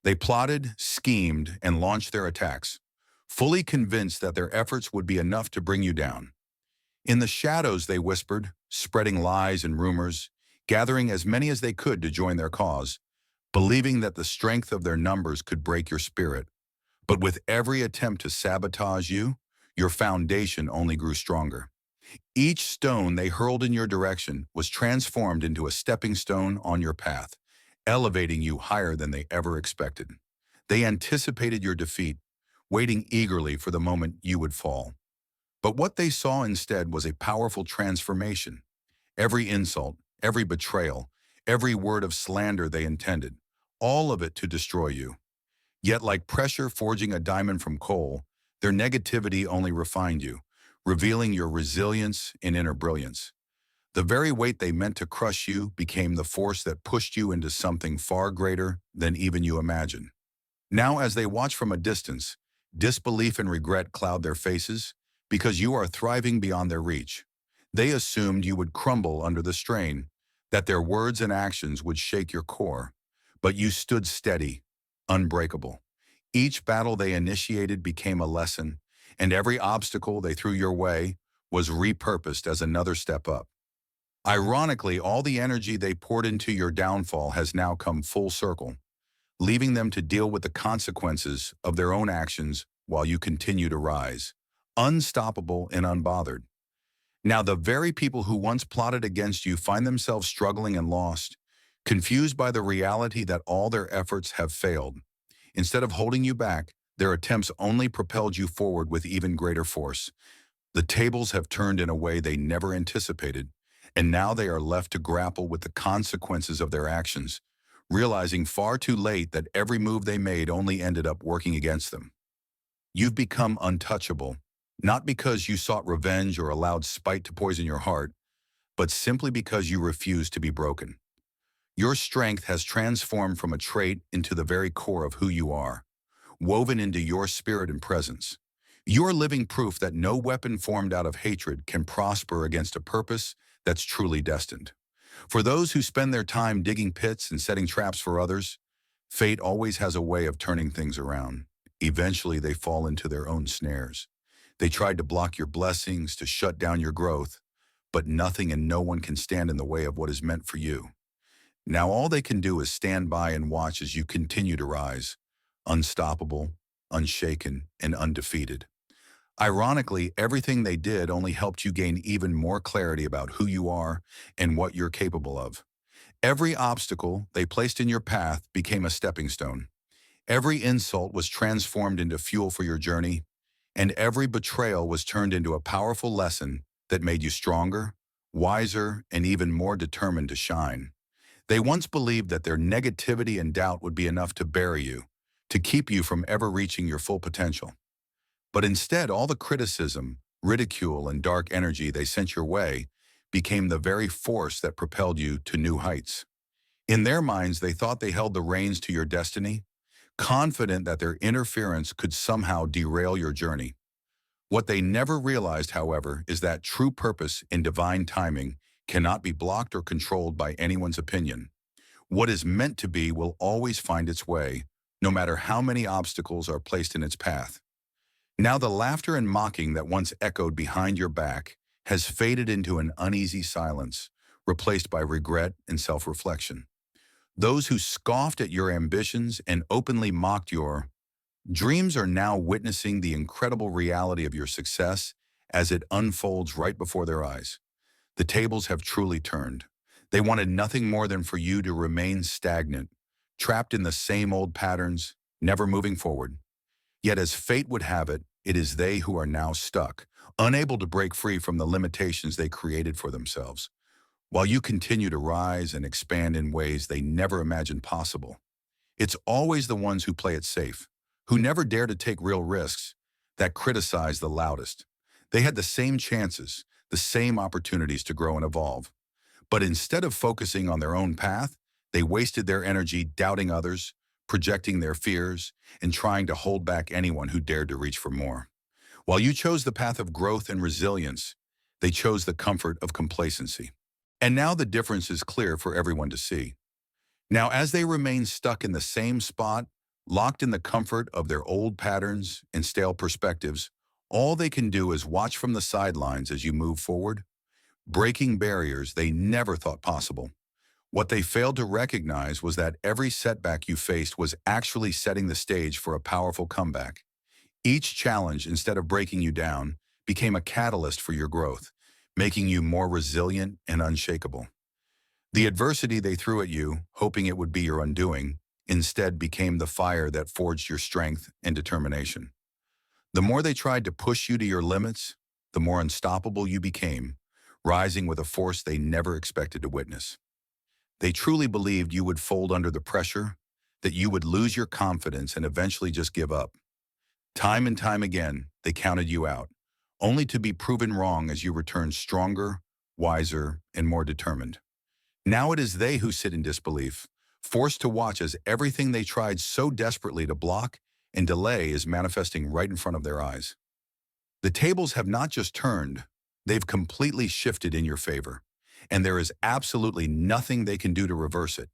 They plotted, schemed, and launched their attacks, fully convinced that their efforts would be enough to bring you down. In the shadows, they whispered, spreading lies and rumors, gathering as many as they could to join their cause, believing that the strength of their numbers could break your spirit. But with every attempt to sabotage you, your foundation only grew stronger. Each stone they hurled in your direction was transformed into a stepping stone on your path, elevating you higher than they ever expected. They anticipated your defeat, waiting eagerly for the moment you would fall. But what they saw instead was a powerful transformation. Every insult, every betrayal, every word of slander they intended, all of it to destroy you. Yet like pressure forging a diamond from coal, their negativity only refined you, revealing your resilience and inner brilliance. The very weight they meant to crush you became the force that pushed you into something far greater than even you imagined. Now, as they watch from a distance, disbelief and regret cloud their faces because you are thriving beyond their reach. They assumed you would crumble under the strain, that their words and actions would shake your core. But you stood steady, unbreakable. Each battle they initiated became a lesson, and every obstacle they threw your way was repurposed as another step up. Ironically, all the energy they poured into your downfall has now come full circle, leaving them to deal with the consequences of their own actions while you continue to rise, unstoppable and unbothered. Now, the very people who once plotted against you find themselves struggling and lost, confused by the reality that all their efforts have failed. Instead of holding you back, their attempts only propelled you forward with even greater force. The tables have turned in a way they never anticipated, and now they are left to grapple with the consequences of their actions, realizing far too late that every move they made only ended up working against them. You've become untouchable, not because you sought revenge or allowed spite to poison your heart, but simply because you refused to be broken. Your strength has transformed from a trait into the very core of who you are, woven into your spirit and presence. You're living proof that no weapon formed out of hatred can prosper against a purpose that's truly destined. For those who spend their time digging pits and setting traps for others, fate always has a way of turning things around. Eventually, they fall into their own snares. They tried to block your blessings, to shut down your growth, but nothing and no one can stand in the way of what is meant for you. Now all they can do is stand by and watch as you continue to rise, unstoppable, unshaken, and undefeated. Ironically, everything they did only helped you gain even more clarity about who you are and what you're capable of. Every obstacle they placed in your path became a stepping stone. Every insult was transformed into fuel for your journey, and every betrayal was turned into a powerful lesson that made you stronger, wiser, and even more determined to shine. They once believed that their negativity and doubt would be enough to bury you, to keep you from ever reaching your full potential. But instead, all the criticism, ridicule, and dark energy they sent your way became the very force that propelled you to new heights. In their minds, they thought they held the reins to your destiny, confident that their interference could somehow derail your journey. What they never realized, however, is that true purpose in divine timing cannot be blocked or controlled by anyone's opinion. What is meant to be will always find its way, no matter how many obstacles are placed in its path. Now the laughter and mocking that once echoed behind your back has faded into an uneasy silence, replaced by regret and self-reflection. Those who scoffed at your ambitions and openly mocked your dreams are now witnessing the incredible reality of your success as it unfolds right before their eyes. The tables have truly turned. They wanted nothing more than for you to remain stagnant, trapped in the same old patterns, never moving forward. Yet as fate would have it, it is they who are now stuck, unable to break free from the limitations they created for themselves, while you continue to rise and expand in ways they never imagined possible. It's always the ones who play it safe, who never dare to take real risks, that criticize the loudest. They had the same chances, the same opportunities to grow and evolve. But instead of focusing on their own path, they wasted their energy doubting others, projecting their fears, and trying to hold back anyone who dared to reach for more. While you chose the path of growth and resilience, they chose the comfort of complacency. And now the difference is clear for everyone to see. Now, as they remain stuck in the same spot, Locked in the comfort of their old patterns and stale perspectives, all they can do is watch from the sidelines as you move forward, breaking barriers they never thought possible. What they failed to recognize was that every setback you faced was actually setting the stage for a powerful comeback. Each challenge, instead of breaking you down, became a catalyst for your growth, making you more resilient and unshakable. The adversity they threw at you, hoping it would be your undoing, instead became the fire that forged your strength and determination. The more they tried to push you to your limits, the more unstoppable you became, rising with a force they never expected to witness. They truly believed you would fold under the pressure, that you would lose your confidence and eventually just give up. Time and time again, they counted you out, only to be proven wrong as you returned stronger, wiser, and more determined. Now it is they who sit in disbelief, forced to watch as everything they tried so desperately to block and delay is manifesting right in front of their eyes. The tables have not just turned, they've completely shifted in your favor, and there is absolutely nothing they can do to reverse it.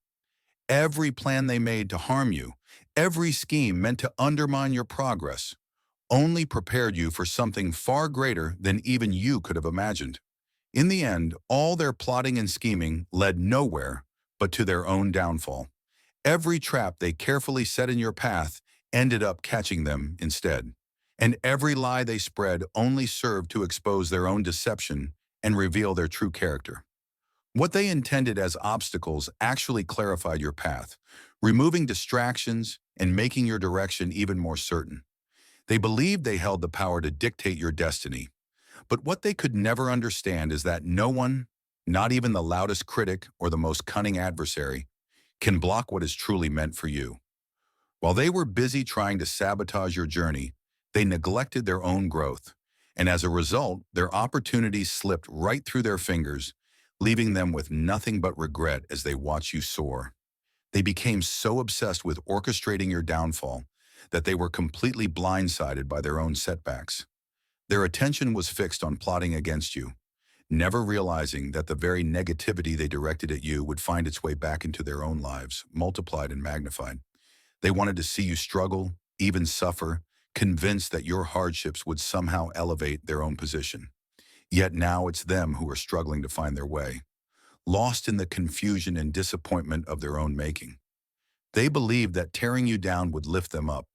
Every plan they made to harm you, every scheme meant to undermine your progress, only prepared you for something far greater than even you could have imagined. In the end, all their plotting and scheming led nowhere but to their own downfall. Every trap they carefully set in your path ended up catching them instead. And every lie they spread only served to expose their own deception and reveal their true character. What they intended as obstacles actually clarified your path, removing distractions and making your direction even more certain. They believed they held the power to dictate your destiny. But what they could never understand is that no one, not even the loudest critic or the most cunning adversary, can block what is truly meant for you. While they were busy trying to sabotage your journey, they neglected their own growth. And as a result, their opportunities slipped right through their fingers, leaving them with nothing but regret as they watch you soar. They became so obsessed with orchestrating your downfall that they were completely blindsided by their own setbacks. Their attention was fixed on plotting against you, never realizing that the very negativity they directed at you would find its way back into their own lives, multiplied and magnified. They wanted to see you struggle, even suffer, convinced that your hardships would somehow elevate their own position. Yet now it's them who are struggling to find their way, lost in the confusion and disappointment of their own making. They believed that tearing you down would lift them up,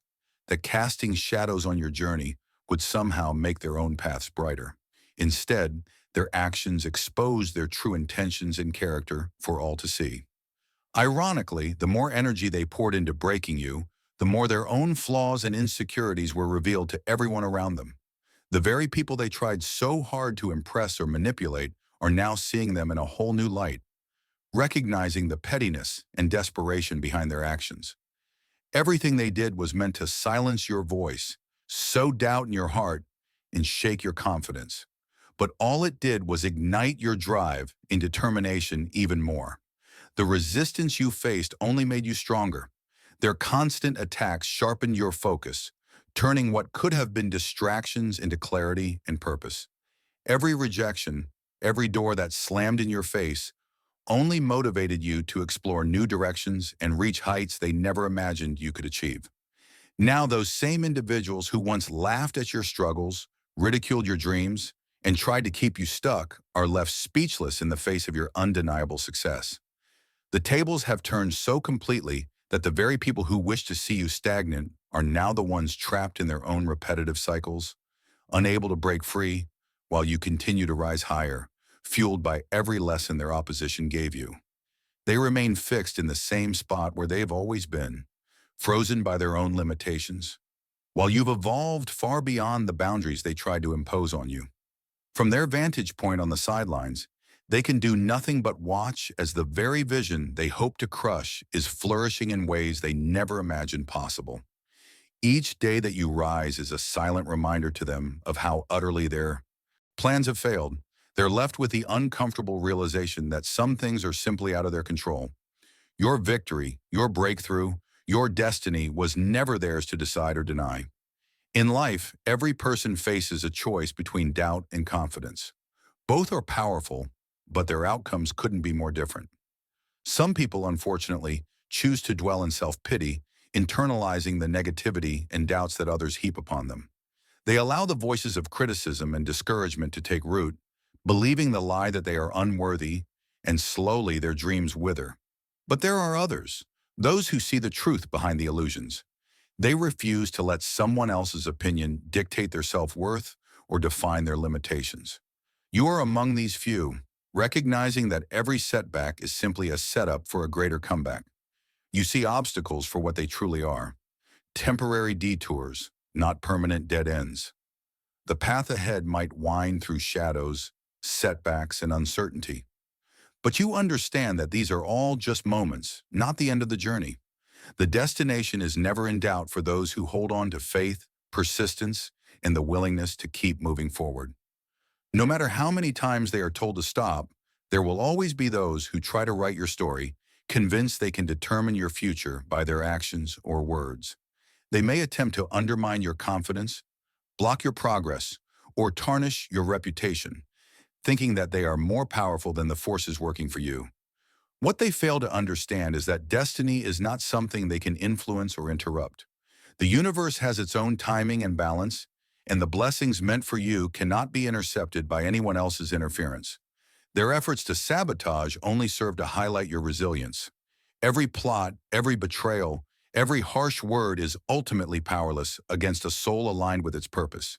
that casting shadows on your journey would somehow make their own paths brighter. Instead, their actions exposed their true intentions and character for all to see. Ironically, the more energy they poured into breaking you, the more their own flaws and insecurities were revealed to everyone around them. The very people they tried so hard to impress or manipulate are now seeing them in a whole new light, recognizing the pettiness and desperation behind their actions. Everything they did was meant to silence your voice, sow doubt in your heart, and shake your confidence. But all it did was ignite your drive and determination even more. The resistance you faced only made you stronger. Their constant attacks sharpened your focus, turning what could have been distractions into clarity and purpose. Every rejection, every door that slammed in your face, only motivated you to explore new directions and reach heights they never imagined you could achieve. Now those same individuals who once laughed at your struggles, ridiculed your dreams, and tried to keep you stuck are left speechless in the face of your undeniable success. The tables have turned so completely that the very people who wish to see you stagnant are now the ones trapped in their own repetitive cycles, unable to break free, while you continue to rise higher, fueled by every lesson their opposition gave you. They remain fixed in the same spot where they've always been, frozen by their own limitations, while you've evolved far beyond the boundaries they tried to impose on you. From their vantage point on the sidelines, they can do nothing but watch as the very vision they hope to crush is flourishing in ways they never imagined possible. Each day that you rise is a silent reminder to them of how utterly their plans have failed. They're left with the uncomfortable realization that some things are simply out of their control. Your victory, your breakthrough, your destiny was never theirs to decide or deny. In life, every person faces a choice between doubt and confidence. Both are powerful, but their outcomes couldn't be more different. Some people, unfortunately, choose to dwell in self-pity, internalizing the negativity and doubts that others heap upon them. They allow the voices of criticism and discouragement to take root, believing the lie that they are unworthy, and slowly their dreams wither. But there are others, those who see the truth behind the illusions. They refuse to let someone else's opinion dictate their self-worth or define their limitations. You are among these few, recognizing that every setback is simply a setup for a greater comeback. You see obstacles for what they truly are: temporary detours, not permanent dead ends. The path ahead might wind through shadows, setbacks, and uncertainty. But you understand that these are all just moments, not the end of the journey. The destination is never in doubt for those who hold on to faith, persistence, and the willingness to keep moving forward. No matter how many times they are told to stop, there will always be those who try to write your story, convinced they can determine your future by their actions or words. They may attempt to undermine your confidence, block your progress, or tarnish your reputation, thinking that they are more powerful than the forces working for you. What they fail to understand is that destiny is not something they can influence or interrupt. The universe has its own timing and balance, and the blessings meant for you cannot be intercepted by anyone else's interference. Their efforts to sabotage only serve to highlight your resilience. Every plot, every betrayal, every harsh word is ultimately powerless against a soul aligned with its purpose.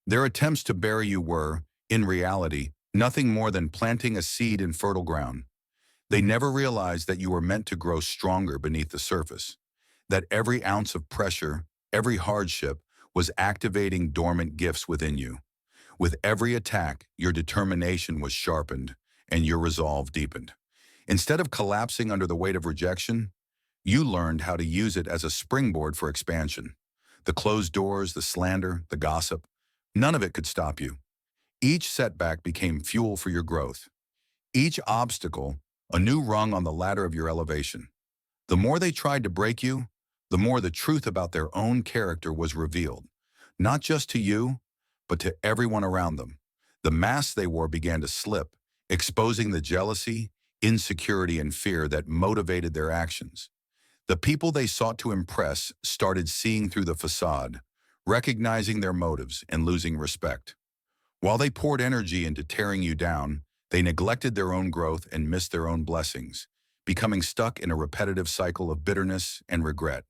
Their attempts to bury you were, in reality, nothing more than planting a seed in fertile ground. They never realized that you were meant to grow stronger beneath the surface, that every ounce of pressure, every hardship, was activating dormant gifts within you. With every attack, your determination was sharpened and your resolve deepened. Instead of collapsing under the weight of rejection, you learned how to use it as a springboard for expansion. The closed doors, the slander, the gossip, none of it could stop you. Each setback became fuel for your growth. Each obstacle, a new rung on the ladder of your elevation. The more they tried to break you, the more the truth about their own character was revealed, not just to you, but to everyone around them. The mask they wore began to slip, exposing the jealousy, insecurity, and fear that motivated their actions. The people they sought to impress started seeing through the facade, recognizing their motives and losing respect. While they poured energy into tearing you down, they neglected their own growth and missed their own blessings, becoming stuck in a repetitive cycle of bitterness and regret.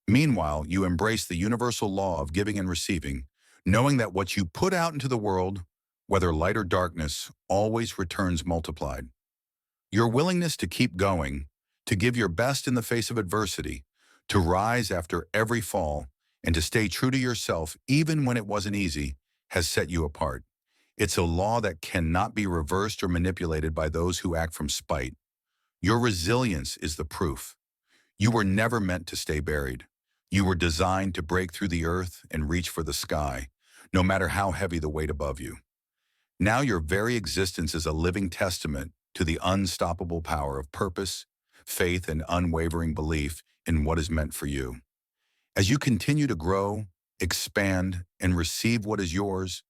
Meanwhile, you embrace the universal law of giving and receiving, knowing that what you put out into the world, whether light or darkness, always returns multiplied. Your willingness to keep going, to give your best in the face of adversity, to rise after every fall, and to stay true to yourself even when it wasn't easy, has set you apart. It's a law that cannot be reversed or manipulated by those who act from spite. Your resilience is the proof. You were never meant to stay buried. You were designed to break through the earth and reach for the sky, no matter how heavy the weight above you. Now your very existence is a living testament to the unstoppable power of purpose, faith, and unwavering belief in what is meant for you. As you continue to grow, expand, and receive what is yours,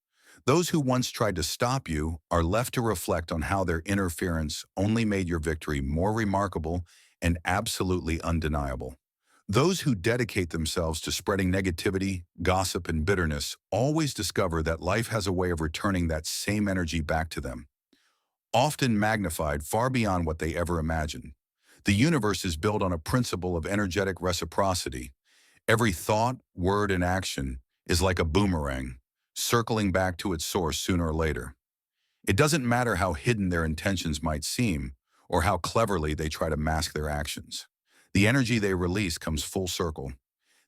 those who once tried to stop you are left to reflect on how their interference only made your victory more remarkable and absolutely undeniable. Those who dedicate themselves to spreading negativity, gossip, and bitterness always discover that life has a way of returning that same energy back to them, often magnified far beyond what they ever imagined. The universe is built on a principle of energetic reciprocity. Every thought, word, and action is like a boomerang, circling back to its source sooner or later. It doesn't matter how hidden their intentions might seem, or how cleverly they try to mask their actions. The energy they release comes full circle.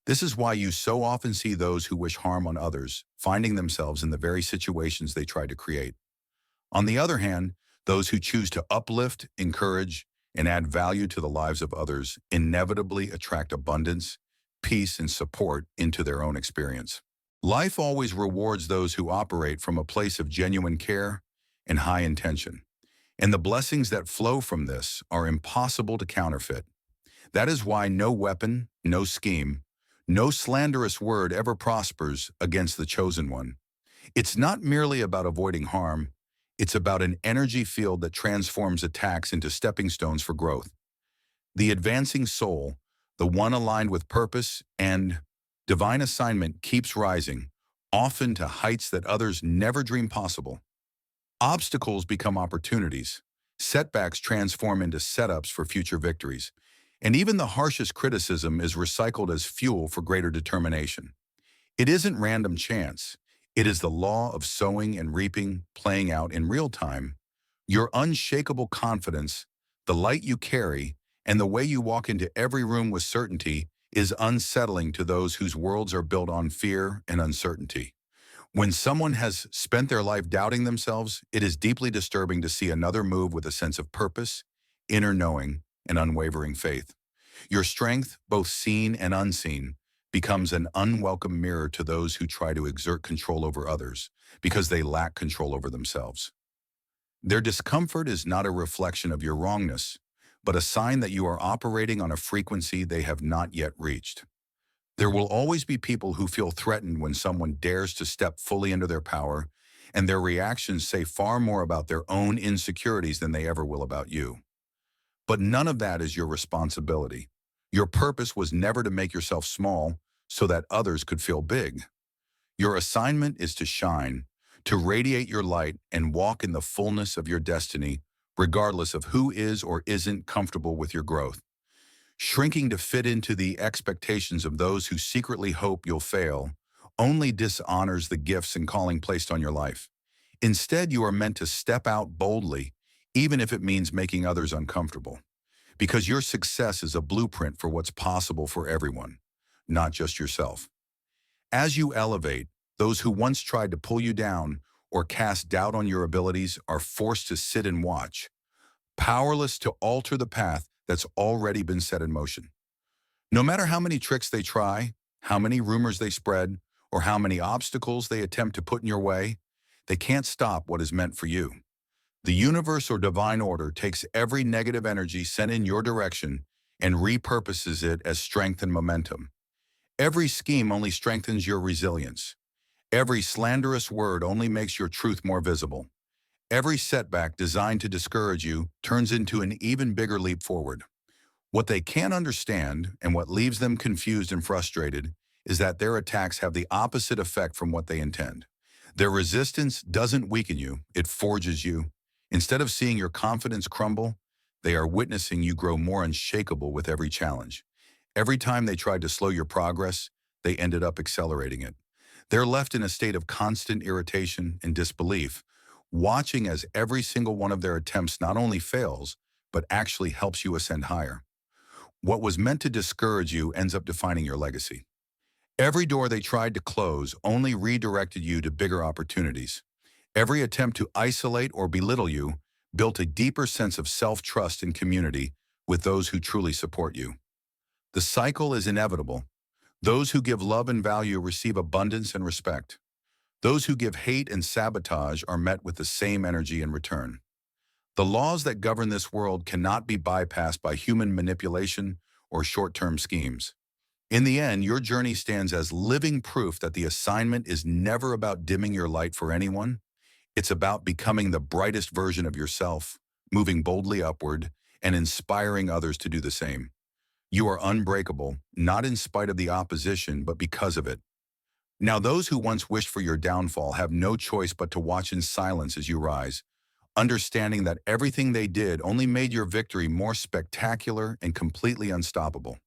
This is why you so often see those who wish harm on others finding themselves in the very situations they tried to create. On the other hand, those who choose to uplift, encourage, and add value to the lives of others inevitably attract abundance, peace, and support into their own experience. Life always rewards those who operate from a place of genuine care and high intention, and the blessings that flow from this are impossible to counterfeit. That is why no weapon, no scheme, no slanderous word ever prospers against the chosen one. It's not merely about avoiding harm, it's about an energy field that transforms attacks into stepping stones for growth. The advancing soul, the one aligned with purpose and divine assignment keeps rising, often to heights that others never dreamed possible. Obstacles become opportunities. Setbacks transform into setups for future victories. And even the harshest criticism is recycled as fuel for greater determination. It isn't random chance. It is the law of sowing and reaping playing out in real time. Your unshakable confidence, the light you carry, and the way you walk into every room with certainty is unsettling to those whose worlds are built on fear and uncertainty. When someone has spent their life doubting themselves, it is deeply disturbing to see another move with a sense of purpose, inner knowing, and unwavering faith. Your strength, both seen and unseen, becomes an unwelcome mirror to those who try to exert control over others because they lack control over themselves. Their discomfort is not a reflection of your wrongness, but a sign that you are operating on a frequency they have not yet reached. There will always be people who feel threatened when someone dares to step fully into their power, and their reactions say far more about their own insecurities than they ever will about you. But none of that is your responsibility. Your purpose was never to make yourself small so that others could feel big. Your assignment is to shine, to radiate your light and walk in the fullness of your destiny, regardless of who is or isn't comfortable with your growth. Shrinking to fit into the expectations of those who secretly hope you'll fail only dishonors the gifts and calling placed on your life. Instead, you are meant to step out boldly, even if it means making others uncomfortable, because your success is a blueprint for what's possible for everyone, not just yourself. As you elevate, those who once tried to pull you down or cast doubt on your abilities are forced to sit and watch, powerless to alter the path that's already been set in motion. No matter how many tricks they try, how many rumors they spread, or how many obstacles they attempt to put in your way, they can't stop what is meant for you. The universe or divine order takes every negative energy sent in your direction and repurposes it as strength and momentum. Every scheme only strengthens your resilience. Every slanderous word only makes your truth more visible. Every setback designed to discourage you turns into an even bigger leap forward. What they can't understand, and what leaves them confused and frustrated, is that their attacks have the opposite effect from what they intend. Their resistance doesn't weaken you, it forges you. Instead of seeing your confidence crumble, they are witnessing you grow more unshakable with every challenge. Every time they tried to slow your progress, they ended up accelerating it. They're left in a state of constant irritation and disbelief, watching as every single one of their attempts not only fails, but actually helps you ascend higher. What was meant to discourage you ends up defining your legacy. Every door they tried to close only redirected you to bigger opportunities. Every attempt to isolate or belittle you built a deeper sense of self-trust and community with those who truly support you. The cycle is inevitable. Those who give love and value receive abundance and respect. Those who give hate and sabotage are met with the same energy in return. The laws that govern this world cannot be bypassed by human manipulation or short-term schemes. In the end, your journey stands as living proof that the assignment is never about dimming your light for anyone. It's about becoming the brightest version of yourself, moving boldly upward, and inspiring others to do the same. You are unbreakable, not in spite of the opposition, but because of it. Now, those who once wished for your downfall have no choice but to watch in silence as you rise, understanding that everything they did only made your victory more spectacular and completely unstoppable.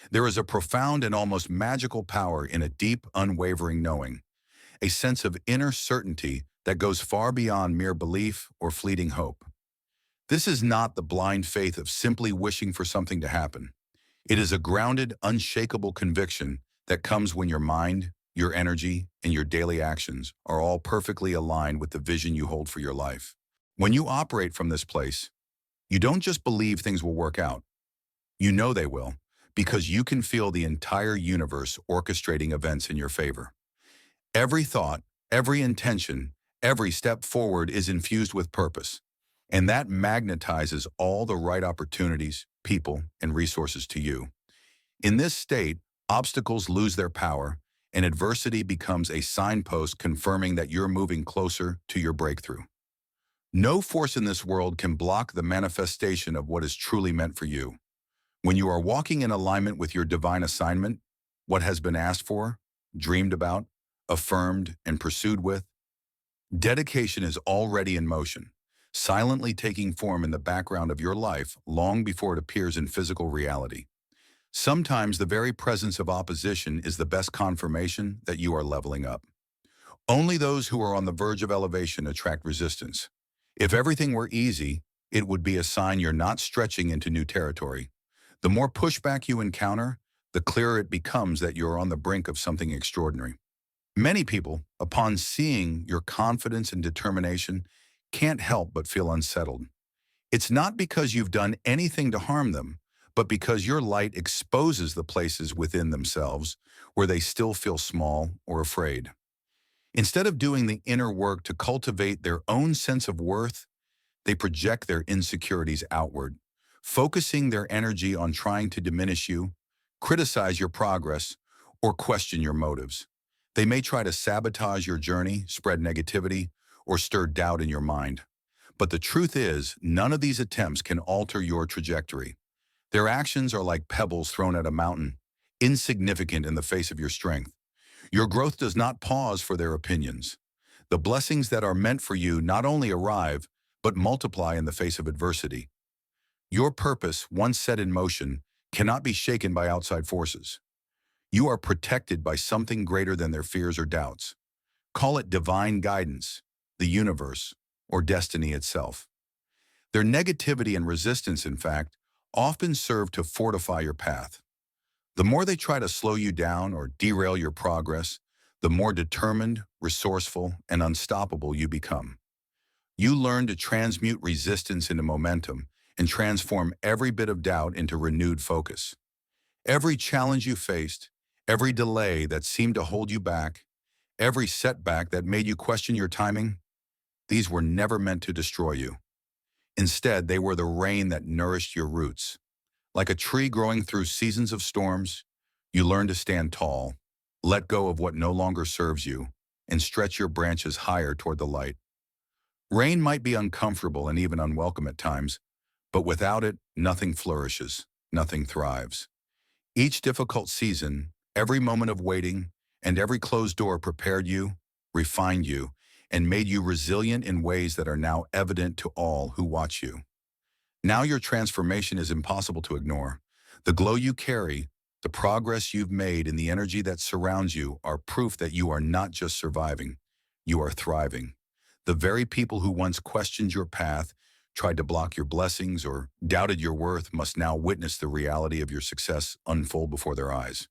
There is a profound and almost magical power in a deep, unwavering knowing, a sense of inner certainty that goes far beyond mere belief or fleeting hope. This is not the blind faith of simply wishing for something to happen. It is a grounded, unshakable conviction that comes when your mind, your energy, and your daily actions are all perfectly aligned with the vision you hold for your life. When you operate from this place, you don't just believe things will work out. You know they will, because you can feel the entire universe orchestrating events in your favor. Every thought, every intention, every step forward is infused with purpose, and that magnetizes all the right opportunities, people, and resources to you. In this state, obstacles lose their power, and adversity becomes a signpost confirming that you're moving closer to your breakthrough. No force in this world can block the manifestation of what is truly meant for you. When you are walking in alignment with your divine assignment, what has been asked for, dreamed about, affirmed, and pursued with, dedication is already in motion, silently taking form in the background of your life long before it appears in physical reality. Sometimes the very presence of opposition is the best confirmation that you are leveling up. Only those who are on the verge of elevation attract resistance. If everything were easy, it would be a sign you're not stretching into new territory. The more pushback you encounter, the clearer it becomes that you're on the brink of something extraordinary. Many people, upon seeing your confidence and determination, can't help but feel unsettled. It's not because you've done anything to harm them, but because your light exposes the places within themselves where they still feel small or afraid. Instead of doing the inner work to cultivate their own sense of worth, they project their insecurities outward, focusing their energy on trying to diminish you, criticize your progress, or question your motives. They may try to sabotage your journey, spread negativity, or stir doubt in your mind. But the truth is, none of these attempts can alter your trajectory. Their actions are like pebbles thrown at a mountain, insignificant in the face of your strength. Your growth does not pause for their opinions. The blessings that are meant for you not only arrive, but multiply in the face of adversity. Your purpose, once set in motion, cannot be shaken by outside forces. You are protected by something greater than their fears or doubts. Call it divine guidance, the universe, or destiny itself. Their negativity and resistance, in fact, often serve to fortify your path. The more they try to slow you down or derail your progress, the more determined, resourceful, and unstoppable you become. You learn to transmute resistance into momentum and transform every bit of doubt into renewed focus. Every challenge you faced, every delay that seemed to hold you back, every setback that made you question your timing, these were never meant to destroy you. Instead, they were the rain that nourished your roots. Like a tree growing through seasons of storms, you learn to stand tall, let go of what no longer serves you, and stretch your branches higher toward the light. Rain might be uncomfortable and even unwelcome at times, but without it, nothing flourishes, nothing thrives. Each difficult season, every moment of waiting, and every closed door prepared you, refined you, and made you resilient in ways that are now evident to all who watch you. Now your transformation is impossible to ignore. The glow you carry, the progress you've made, and the energy that surrounds you are proof that you are not just surviving, you are thriving. The very people who once questioned your path, tried to block your blessings, or doubted your worth must now witness the reality of your success unfold before their eyes.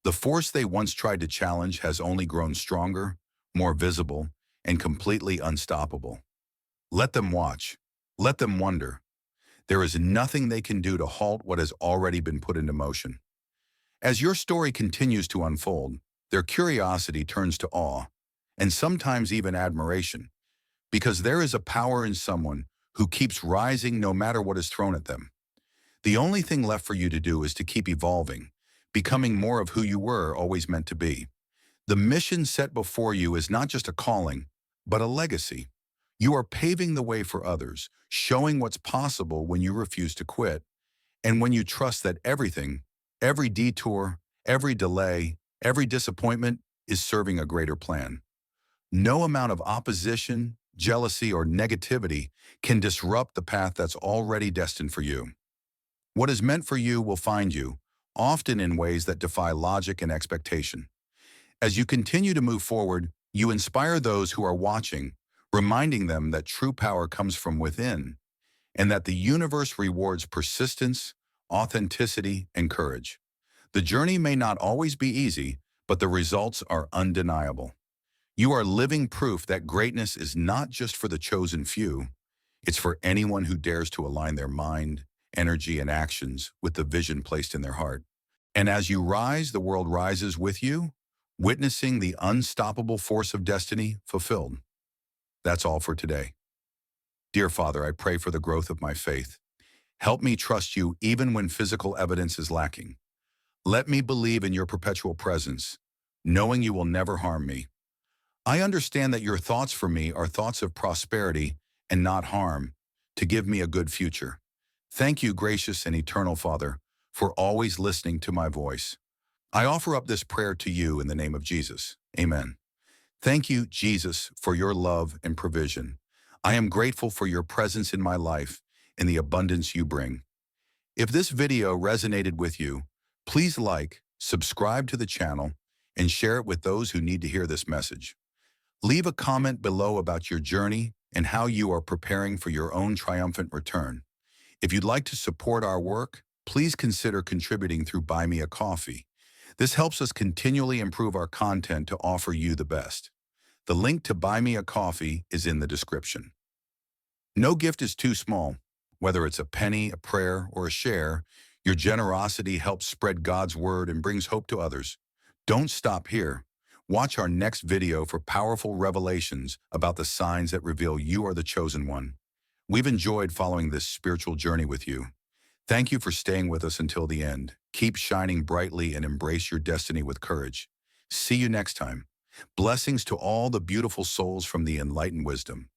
The force they once tried to challenge has only grown stronger, more visible, and completely unstoppable. Let them watch. Let them wonder. There is nothing they can do to halt what has already been put into motion. As your story continues to unfold, their curiosity turns to awe, and sometimes even admiration, because there is a power in someone who keeps rising no matter what is thrown at them. The only thing left for you to do is to keep evolving, becoming more of who you were always meant to be. The mission set before you is not just a calling, but a legacy. You are paving the way for others, showing what's possible when you refuse to quit, and when you trust that everything, every detour, every delay, every disappointment is serving a greater plan. No amount of opposition, jealousy, or negativity can disrupt the path that's already destined for you. What is meant for you will find you, often in ways that defy logic and expectation. As you continue to move forward, you inspire those who are watching, reminding them that true power comes from within, and that the universe rewards persistence, authenticity, and courage. The journey may not always be easy, but the results are undeniable. You are living proof that greatness is not just for the chosen few, it's for anyone who dares to align their mind, energy, and actions with the vision placed in their heart. And as you rise, the world rises with you, witnessing the unstoppable force of destiny fulfilled. That's all for today. Dear Father, I pray for the growth of my faith. Help me trust you even when physical evidence is lacking. Let me believe in your perpetual presence, knowing you will never harm me. I understand that your thoughts for me are thoughts of prosperity and not harm, to give me a good future. Thank you, gracious and eternal Father, for always listening to my voice. I offer up this prayer to you in the name of Jesus. Amen. Thank you, Jesus, for your love and provision. I am grateful for your presence in my life and the abundance you bring. If this video resonated with you, please like, subscribe to the channel, and share it with those who need to hear this message. Leave a comment below about your journey and how you are preparing for your own triumphant return. If you'd like to support our work, please consider contributing through Buy Me a Coffee. This helps us continually improve our content to offer you the best. The link to Buy Me a Coffee is in the description. No gift is too small. Whether it's a penny, a prayer, or a share, your generosity helps spread God's word and brings hope to others. Don't stop here. Watch our next video for powerful revelations about the signs that reveal you are the chosen one. We've enjoyed following this spiritual journey with you. Thank you for staying with us until the end. Keep shining brightly and embrace your destiny with courage. See you next time. Blessings to all the beautiful souls from the Enlightened Wisdom.